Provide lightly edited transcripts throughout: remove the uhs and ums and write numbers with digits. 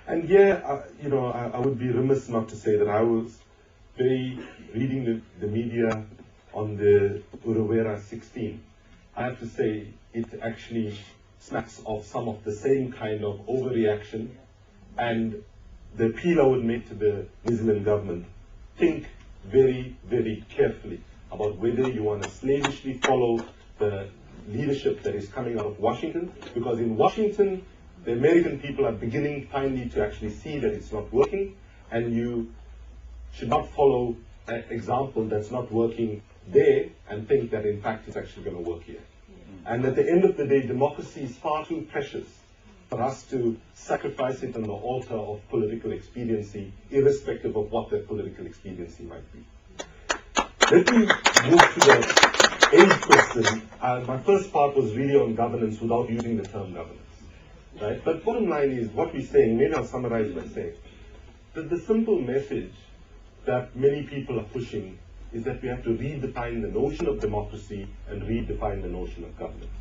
And yeah, I would be remiss not to say that I was reading the media on the Urewera 16. I have to say it actually smacks of some of the same kind of overreaction, and the appeal I would make to the New Zealand government: think very, very carefully about whether you want to slavishly follow the leadership that is coming out of Washington, because in Washington, the American people are beginning finally to actually see that it's not working, and you should not follow an example that's not working there and think that in fact it's actually going to work here. And at the end of the day, democracy is far too precious for us to sacrifice it on the altar of political expediency, irrespective of what that political expediency might be. Let me move to the end question. My first part was really on governance without using the term governance. Right? But bottom line is what we're saying, maybe I'll summarize by saying that the simple message that many people are pushing is that we have to redefine the notion of democracy and redefine the notion of governance.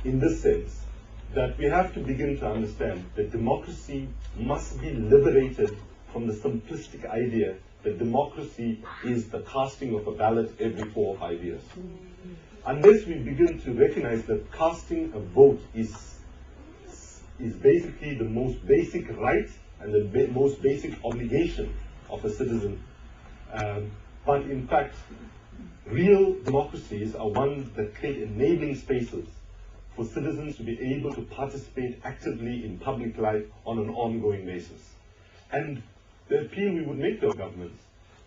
In this sense, that we have to begin to understand that democracy must be liberated from the simplistic idea that democracy is the casting of a ballot every 4 or 5 years. Unless we begin to recognize that casting a vote is basically the most basic right and the most basic obligation of a citizen. But in fact, real democracies are ones that create enabling spaces for citizens to be able to participate actively in public life on an ongoing basis. And the appeal we would make to our governments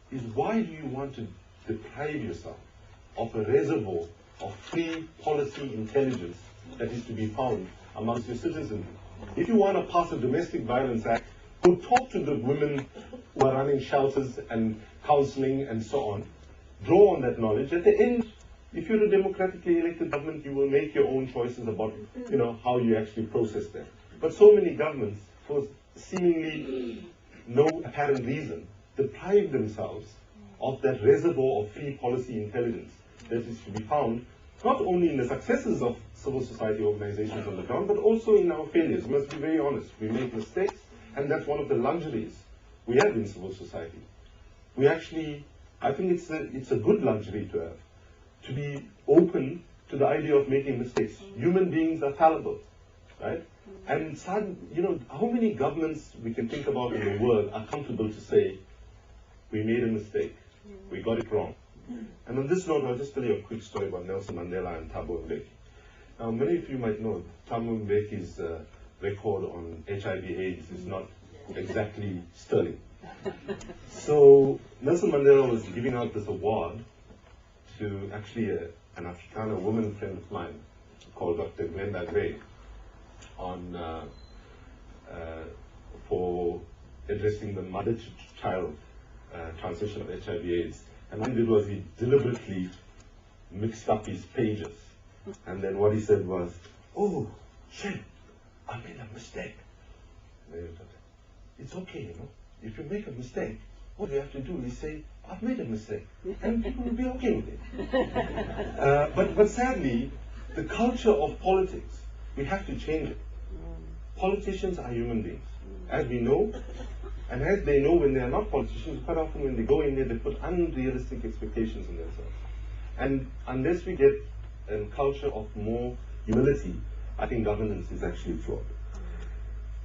is, why do you want to deprive yourself of a reservoir of free policy intelligence that is to be found amongst your citizens? If you want to pass a domestic violence act, go talk to the women who are running shelters and counseling and so on. Draw on that knowledge. At the end, if you're a democratically elected government, you will make your own choices about, how you actually process them. But so many governments, for seemingly no apparent reason, deprive themselves of that reservoir of free policy intelligence that is to be found not only in the successes of civil society organizations on the ground, but also in our failures. We must be very honest. We make mistakes, and that's one of the luxuries we have in civil society. We actually, I think it's a good luxury to have, to be open to the idea of making mistakes. Human beings are fallible, right? And how many governments we can think about in the world are comfortable to say, we made a mistake, we got it wrong. And on this note, I'll just tell you a quick story about Nelson Mandela and Thabo Mbeki. Now, many of you might know Thabo Mbeki's record on HIV/AIDS is not exactly sterling. So Nelson Mandela was giving out this award to actually an Afrikaner woman friend of mine called Dr. NZAID for addressing the mother-to-child transmission of HIV/AIDS. And what he did was he deliberately mixed up his pages. And then what he said was, "Oh, shit, I made a mistake." It's okay, If you make a mistake, what you have to do is say, "I've made a mistake," and people will be okay with it. But sadly, the culture of politics, we have to change it. Politicians are human beings, as we know, and as they know when they are not politicians, quite often when they go in there, they put unrealistic expectations on themselves. And unless we get a culture of more humility, I think governance is actually flawed.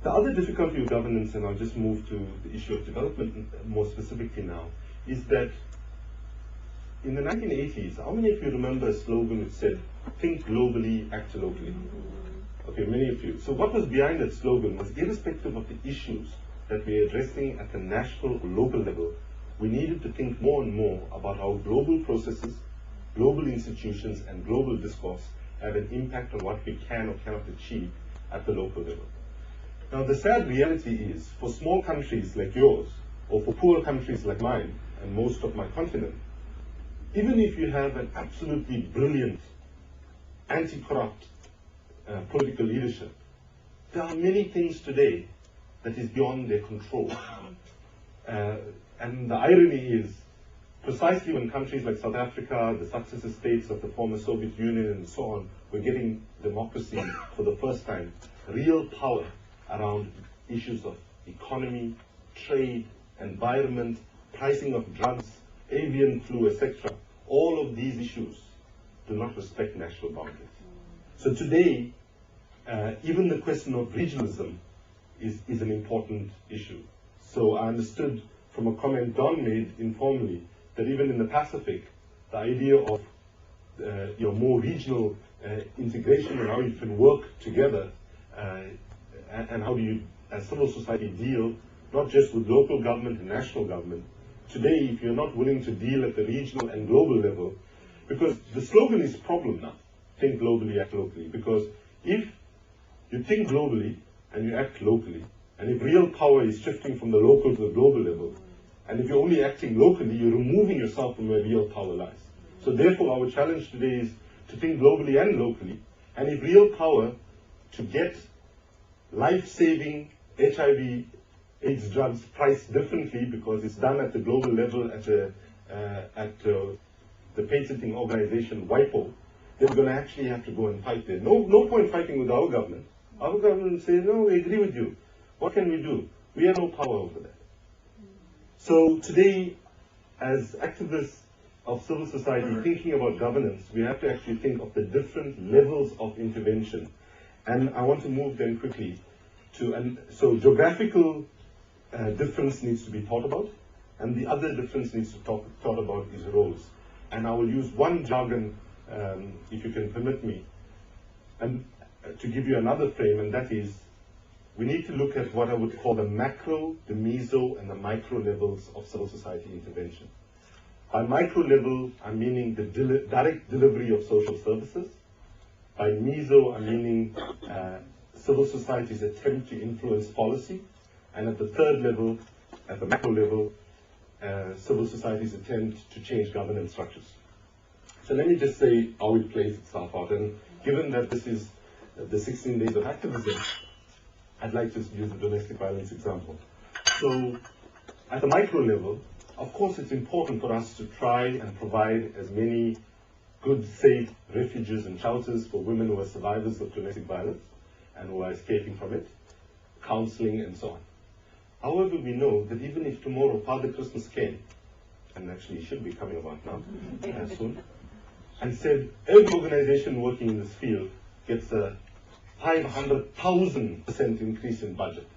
The other difficulty with governance, and I'll just move to the issue of development more specifically now, is that in the 1980s, how many of you remember a slogan which said, "Think globally, act locally"? Okay, many of you. So what was behind that slogan was, irrespective of the issues that we're addressing at the national or local level, we needed to think more and more about how global processes, global institutions, and global discourse have an impact on what we can or cannot achieve at the local level. Now, the sad reality is, for small countries like yours, or for poor countries like mine and most of my continent, even if you have an absolutely brilliant anti-corrupt political leadership, there are many things today that is beyond their control. And the irony is, precisely when countries like South Africa, the successor states of the former Soviet Union and so on, were getting democracy for the first time, real power around issues of economy, trade, environment, pricing of drugs, avian flu, etc. All of these issues do not respect national boundaries. So today, even the question of regionalism is an important issue. So I understood from a comment Don made informally that even in the Pacific, the idea of more regional integration and how you can work together and how do you, as civil society, deal not just with local government and national government. Today, if you're not willing to deal at the regional and global level, because the slogan is problem now, think globally, act locally, because if you think globally and you act locally, and if real power is shifting from the local to the global level, and if you're only acting locally, you're removing yourself from where real power lies. So therefore, our challenge today is to think globally and locally, and if real power to get life-saving HIV AIDS drugs priced differently because it's done at the global level at the patenting organization WIPO, then we're going to actually have to go and fight there. No point fighting with our government. Our government will say, no, we agree with you. What can we do? We have no power over that. So today, as activists of civil society thinking about governance, we have to actually think of the different levels of intervention. And I want to move then quickly to, so geographical difference needs to be thought about, and the other difference needs to be thought about is roles. And I will use one jargon, if you can permit me, and to give you another frame, and that is, we need to look at what I would call the macro, the meso, and the micro levels of civil society intervention. By micro level, I'm meaning the direct delivery of social services. By meso, I'm meaning civil society's attempt to influence policy. And at the third level, at the macro level, civil society's attempt to change governance structures. So let me just say how it plays itself out. And given that this is the 16 days of activism, I'd like to use the domestic violence example. So at the micro level, of course it's important for us to try and provide as many good, safe refuges and shelters for women who are survivors of domestic violence and who are escaping from it, counseling and so on. However, we know that even if tomorrow Father Christmas came, and actually he should be coming about now, soon, and said every organization working in this field gets a 500,000% increase in budget.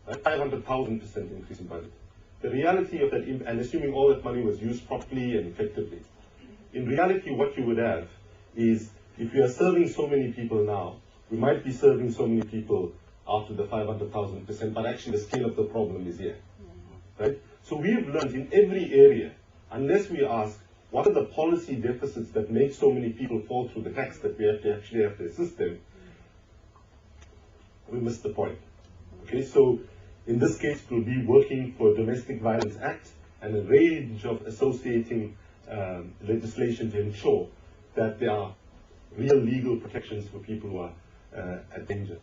500,000% increase in budget. The reality of that, and assuming all that money was used properly and effectively, in reality what you would have is, if we are serving so many people now, we might be serving so many people after the 500,000%, but actually the scale of the problem is here. Right? So we have learned in every area, unless we ask, what are the policy deficits that make so many people fall through the cracks that we have to actually have to assist them, we miss the point. Okay, so in this case, we'll be working for a Domestic Violence Act and a range of associating legislation to ensure that there are real legal protections for people who are at danger.